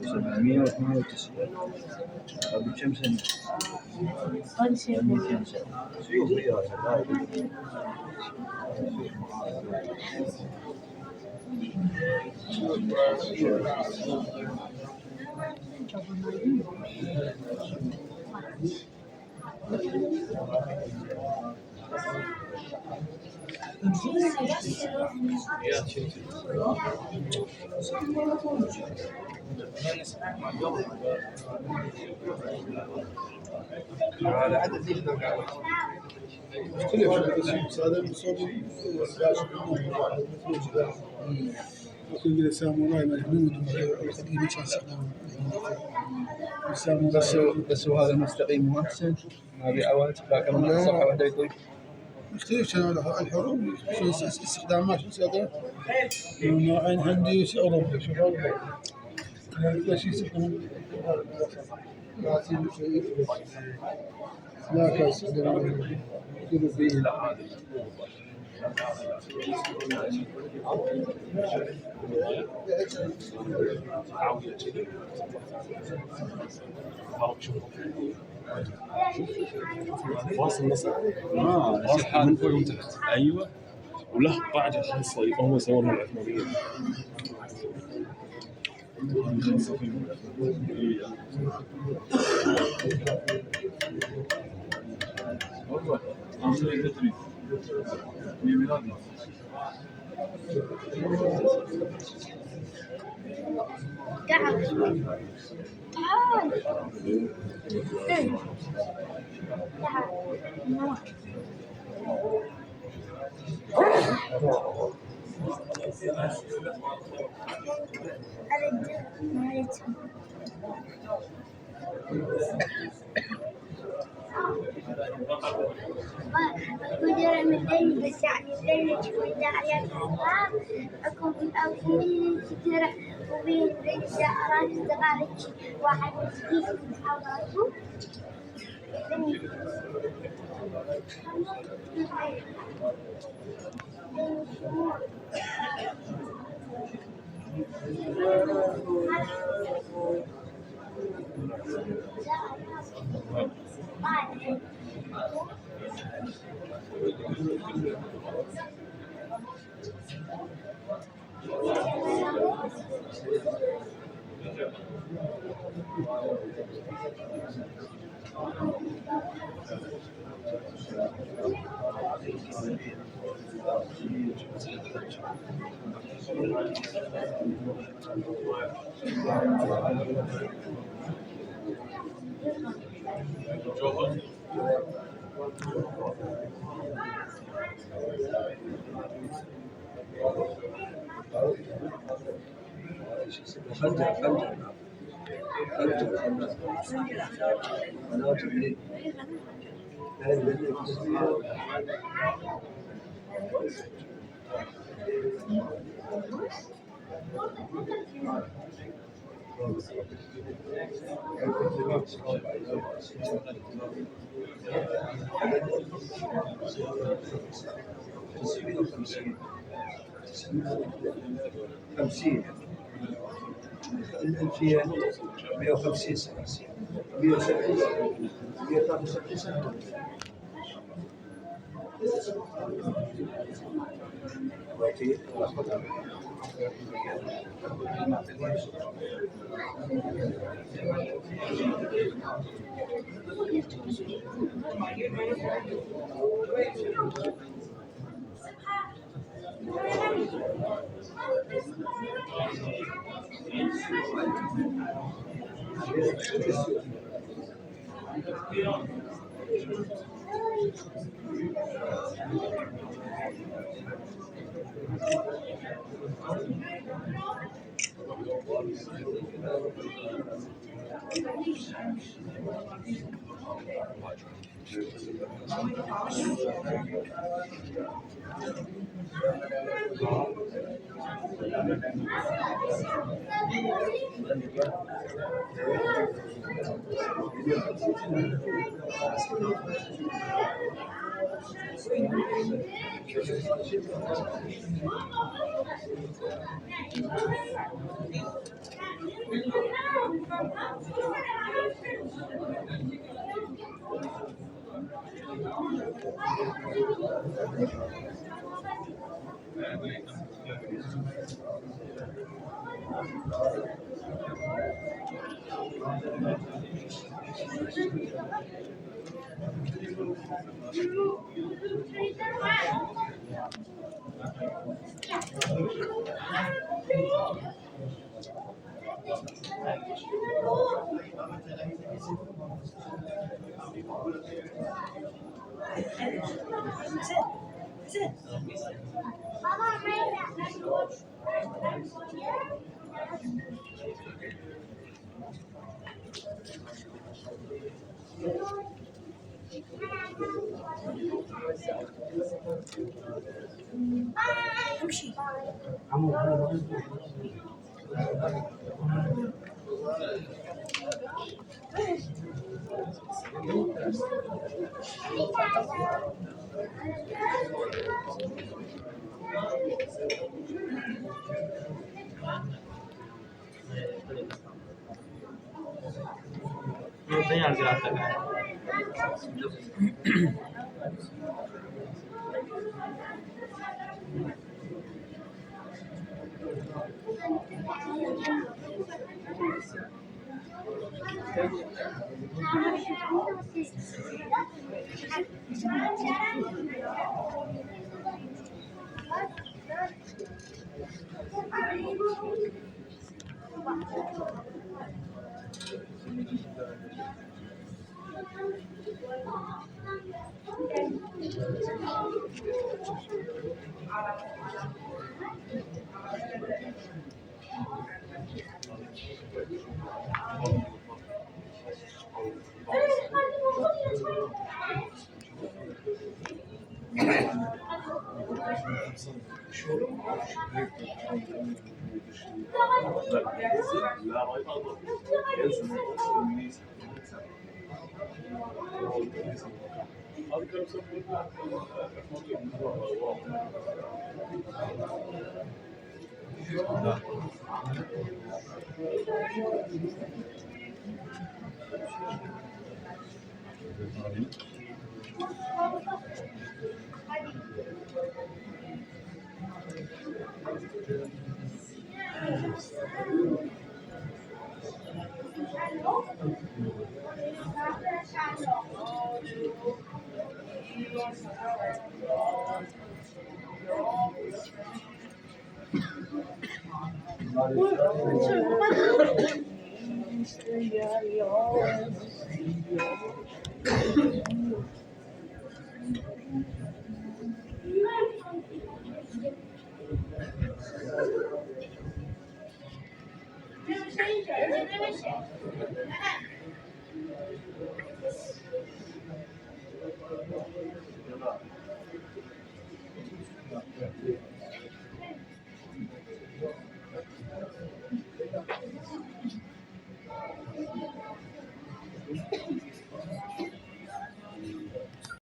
سبعمية وثمانية وتسعين قبل كم سنة؟ 200 سنة. سيوف هي على عدد مختلف هذا المصاب ممكن إذا ساموراي مجنود القديم كان استخدام بس هذا المستقيم مو أحسن؟ ما أبي عواد باقي صفحة واحدة يطيب. مختلف كان الحروب استخدامات هذا نوعين عندي في أوروبا شوف هذا شيء يستخدمون لا كان يستخدمون فيه واصل نص من فوق وتحت. ايوه وله قاعده خاصه هم يصورون العثمانيه خاصه في تعال مدير من الليل بس يعني الليل شوي داعيات أكون بالأول كثيرة وبين الشعرات الزغالك واحد مسكين محاضرته خمسين الألفية 150 سنة 170 سنة 173 سنة